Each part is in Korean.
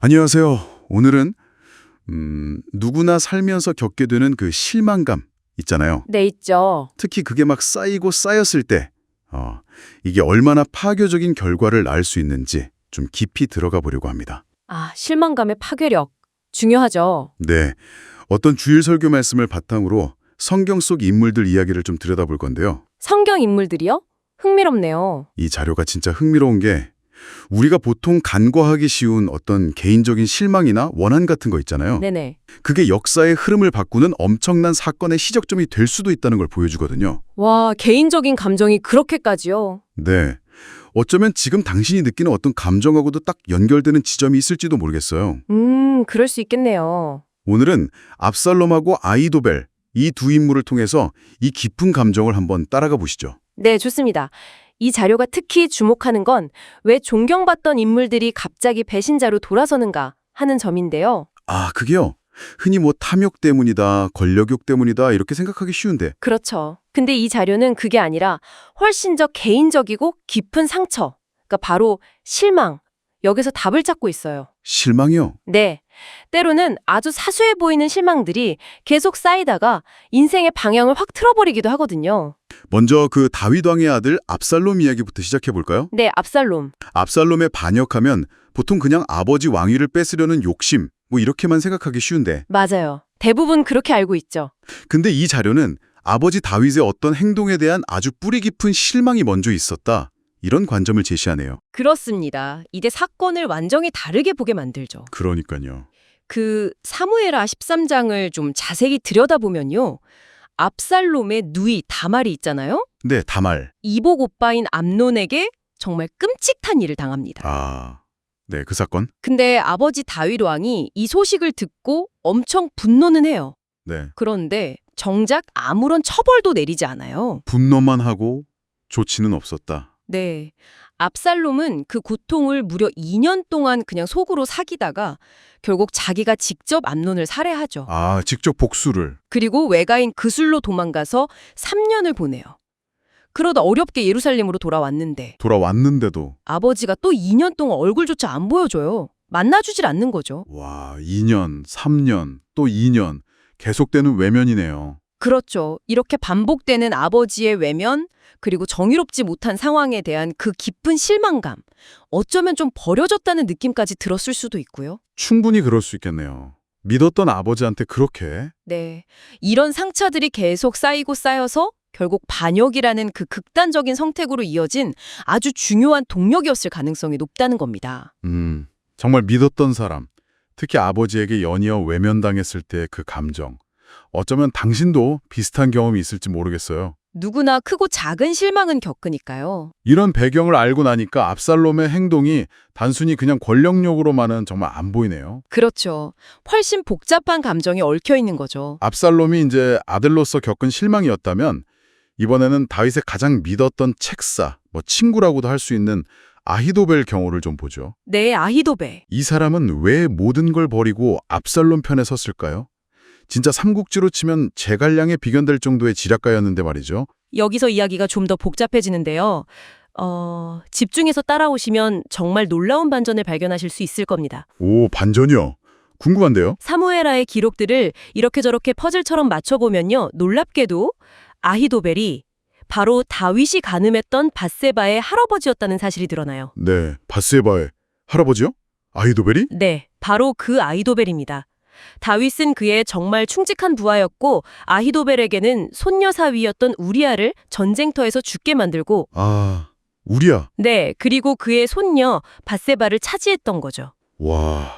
안녕하세요. 오늘은 누구나 살면서 겪게 되는 그 실망감 있잖아요. 네, 있죠. 특히 그게 막 쌓이고 쌓였을 때 이게 얼마나 파괴적인 결과를 낳을 수 있는지 좀 깊이 들어가 보려고 합니다. 실망감의 파괴력. 중요하죠. 네, 어떤 주일 설교 말씀을 바탕으로 성경 속 인물들 이야기를 좀 들여다볼 건데요. 성경 인물들이요? 흥미롭네요. 이 자료가 진짜 흥미로운 게 우리가 보통 간과하기 쉬운 어떤 개인적인 실망이나 원한 같은 거 있잖아요. 네네. 그게 역사의 흐름을 바꾸는 엄청난 사건의 시작점이 될 수도 있다는 걸 보여주거든요. 와, 개인적인 감정이 그렇게까지요? 네. 어쩌면 지금 당신이 느끼는 어떤 감정하고도 딱 연결되는 지점이 있을지도 모르겠어요. 그럴 수 있겠네요. 오늘은 압살롬하고 아히도벨 이 두 인물을 통해서 이 깊은 감정을 한번 따라가 보시죠. 네, 좋습니다. 이 자료가 특히 주목하는 건 왜 존경받던 인물들이 갑자기 배신자로 돌아서는가 하는 점인데요. 그게요. 흔히 뭐 탐욕 때문이다, 권력욕 때문이다 이렇게 생각하기 쉬운데 그렇죠. 근데 이 자료는 그게 아니라 훨씬 더 개인적이고 깊은 상처, 그러니까 바로 실망, 여기서 답을 찾고 있어요. 실망이요? 네. 때로는 아주 사소해 보이는 실망들이 계속 쌓이다가 인생의 방향을 확 틀어버리기도 하거든요. 먼저 그 다윗 왕의 아들 압살롬 이야기부터 시작해 볼까요? 네, 압살롬. 압살롬에 반역하면 보통 그냥 아버지 왕위를 뺏으려는 욕심 뭐 이렇게만 생각하기 쉬운데 맞아요. 대부분 그렇게 알고 있죠. 근데 이 자료는 아버지 다윗의 어떤 행동에 대한 아주 뿌리 깊은 실망이 먼저 있었다. 이런 관점을 제시하네요. 그렇습니다. 이제 사건을 완전히 다르게 보게 만들죠. 그러니까요. 그 사무엘하 13장을 좀 자세히 들여다보면요. 압살롬의 누이 다말이 있잖아요. 네, 다말. 이복 오빠인 암논에게 정말 끔찍한 일을 당합니다. 네, 그 사건. 근데 아버지 다윗 왕이 이 소식을 듣고 엄청 분노는 해요. 네. 그런데 정작 아무런 처벌도 내리지 않아요. 분노만 하고 조치는 없었다. 네. 압살롬은 그 고통을 무려 2년 동안 그냥 속으로 사귀다가 결국 자기가 직접 암논을 살해하죠. 직접 복수를. 그리고 외가인 그술로 도망가서 3년을 보내요. 그러다 어렵게 예루살렘으로 돌아왔는데도. 아버지가 또 2년 동안 얼굴조차 안 보여줘요. 만나주질 않는 거죠. 와, 2년, 3년, 또 2년. 계속되는 외면이네요. 그렇죠. 이렇게 반복되는 아버지의 외면, 그리고 정의롭지 못한 상황에 대한 그 깊은 실망감, 어쩌면 좀 버려졌다는 느낌까지 들었을 수도 있고요. 충분히 그럴 수 있겠네요. 믿었던 아버지한테 그렇게. 네. 이런 상처들이 계속 쌓이고 쌓여서 결국 반역이라는 그 극단적인 선택으로 이어진 아주 중요한 동력이었을 가능성이 높다는 겁니다. 정말 믿었던 사람, 특히 아버지에게 연이어 외면당했을 때의 그 감정. 어쩌면 당신도 비슷한 경험이 있을지 모르겠어요. 누구나 크고 작은 실망은 겪으니까요. 이런 배경을 알고 나니까 압살롬의 행동이 단순히 그냥 권력욕으로만은 정말 안 보이네요. 그렇죠. 훨씬 복잡한 감정이 얽혀 있는 거죠. 압살롬이 이제 아들로서 겪은 실망이었다면 이번에는 다윗의 가장 믿었던 책사, 친구라고도 할 수 있는 아히도벨 경우를 좀 보죠. 네, 아히도벨. 이 사람은 왜 모든 걸 버리고 압살롬 편에 섰을까요? 진짜 삼국지로 치면 제갈량에 비견될 정도의 지략가였는데 말이죠. 여기서 이야기가 좀 더 복잡해지는데요. 집중해서 따라오시면 정말 놀라운 반전을 발견하실 수 있을 겁니다. 오, 반전이요? 궁금한데요? 사무엘하의 기록들을 이렇게 저렇게 퍼즐처럼 맞춰보면요. 놀랍게도 아히도벨이 바로 다윗이 간음했던 밧세바의 할아버지였다는 사실이 드러나요. 네, 밧세바의 할아버지요? 아히도벨이? 네, 바로 그 아히도벨입니다. 다윗은 그의 정말 충직한 부하였고 아히도벨에게는 손녀 사위였던 우리아를 전쟁터에서 죽게 만들고 우리야. 네, 그리고 그의 손녀 밧세바를 차지했던 거죠. 와,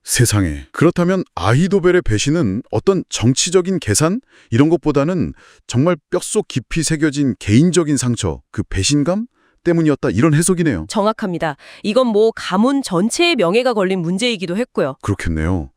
세상에. 그렇다면 아히도벨의 배신은 어떤 정치적인 계산? 이런 것보다는 정말 뼛속 깊이 새겨진 개인적인 상처, 그 배신감? 때문이었다 이런 해석이네요. 정확합니다. 이건 뭐 가문 전체의 명예가 걸린 문제이기도 했고요. 그렇겠네요.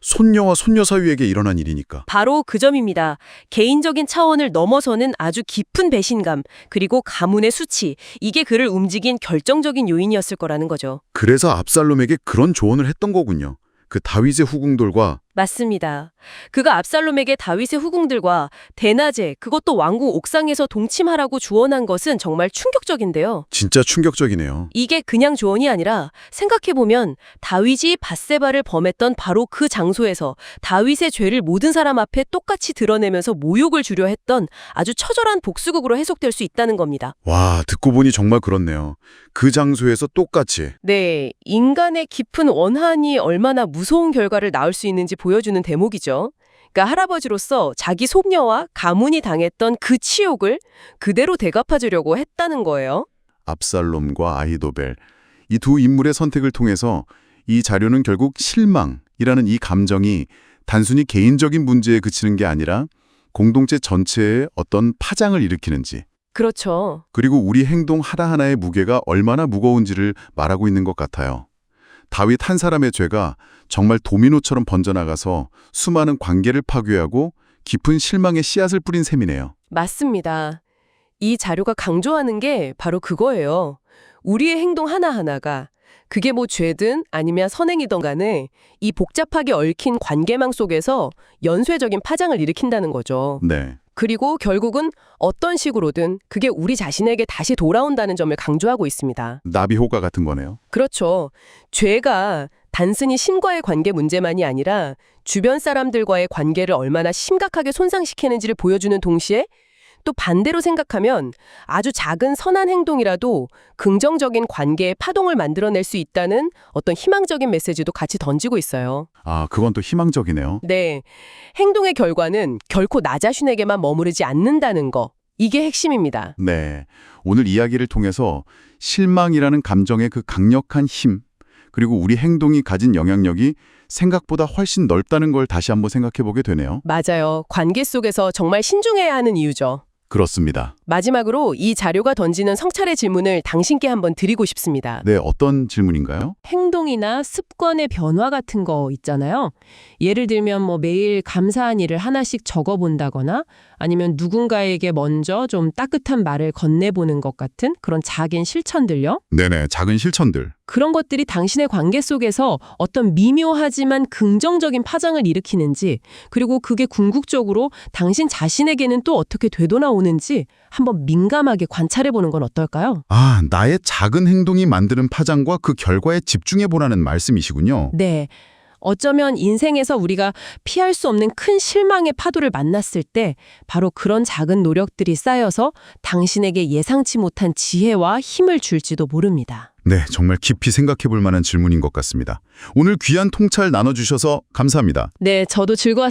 손녀와 손녀 사위에게 일어난 일이니까. 바로 그 점입니다. 개인적인 차원을 넘어서는 아주 깊은 배신감, 그리고 가문의 수치, 이게 그를 움직인 결정적인 요인이었을 거라는 거죠. 그래서 압살롬에게 그런 조언을 했던 거군요. 그 다윗의 후궁들과 맞습니다. 그가 압살롬에게 다윗의 후궁들과 대낮에 그것도 왕궁 옥상에서 동침하라고 주원한 것은 정말 충격적인데요. 진짜 충격적이네요. 이게 그냥 조언이 아니라 생각해보면 다윗이 밧세바를 범했던 바로 그 장소에서 다윗의 죄를 모든 사람 앞에 똑같이 드러내면서 모욕을 주려 했던 아주 처절한 복수극으로 해석될 수 있다는 겁니다. 와, 듣고 보니 정말 그렇네요. 그 장소에서 똑같이. 네, 인간의 깊은 원한이 얼마나 무서운 결과를 낳을 수 있는지 보여주는 대목이죠. 그러니까 할아버지로서 자기 손녀와 가문이 당했던 그 치욕을 그대로 되갚아주려고 했다는 거예요. 압살롬과 아히도벨, 이 두 인물의 선택을 통해서 이 자료는 결국 실망이라는 이 감정이 단순히 개인적인 문제에 그치는 게 아니라 공동체 전체에 어떤 파장을 일으키는지, 그렇죠. 그리고 우리 행동 하나하나의 무게가 얼마나 무거운지를 말하고 있는 것 같아요. 다윗 한 사람의 죄가 정말 도미노처럼 번져나가서 수많은 관계를 파괴하고 깊은 실망의 씨앗을 뿌린 셈이네요. 맞습니다. 이 자료가 강조하는 게 바로 그거예요. 우리의 행동 하나하나가 그게 뭐 죄든 아니면 선행이든 간에 이 복잡하게 얽힌 관계망 속에서 연쇄적인 파장을 일으킨다는 거죠. 네. 그리고 결국은 어떤 식으로든 그게 우리 자신에게 다시 돌아온다는 점을 강조하고 있습니다. 나비 효과 같은 거네요. 그렇죠. 죄가 단순히 신과의 관계 문제만이 아니라 주변 사람들과의 관계를 얼마나 심각하게 손상시키는지를 보여주는 동시에 또 반대로 생각하면 아주 작은 선한 행동이라도 긍정적인 관계의 파동을 만들어낼 수 있다는 어떤 희망적인 메시지도 같이 던지고 있어요. 아, 그건 또 희망적이네요. 네, 행동의 결과는 결코 나 자신에게만 머무르지 않는다는 거. 이게 핵심입니다. 네. 오늘 이야기를 통해서 실망이라는 감정의 그 강력한 힘, 그리고 우리 행동이 가진 영향력이 생각보다 훨씬 넓다는 걸 다시 한번 생각해 보게 되네요. 맞아요. 관계 속에서 정말 신중해야 하는 이유죠. 그렇습니다. 마지막으로 이 자료가 던지는 성찰의 질문을 당신께 한번 드리고 싶습니다. 네, 어떤 질문인가요? 행동이나 습관의 변화 같은 거 있잖아요. 예를 들면 뭐 매일 감사한 일을 하나씩 적어본다거나 아니면 누군가에게 먼저 좀 따뜻한 말을 건네보는 것 같은 그런 작은 실천들요. 네네, 작은 실천들. 그런 것들이 당신의 관계 속에서 어떤 미묘하지만 긍정적인 파장을 일으키는지, 그리고 그게 궁극적으로 당신 자신에게는 또 어떻게 되돌아오는지 한번 민감하게 관찰해보는 건 어떨까요? 아, 나의 작은 행동이 만드는 파장과 그 결과에 집중해보라는 말씀이시군요. 네. 어쩌면 인생에서 우리가 피할 수 없는 큰 실망의 파도를 만났을 때 바로 그런 작은 노력들이 쌓여서 당신에게 예상치 못한 지혜와 힘을 줄지도 모릅니다. 네, 정말 깊이 생각해볼 만한 질문인 것 같습니다. 오늘 귀한 통찰 나눠주셔서 감사합니다. 네, 저도 즐거웠습니다.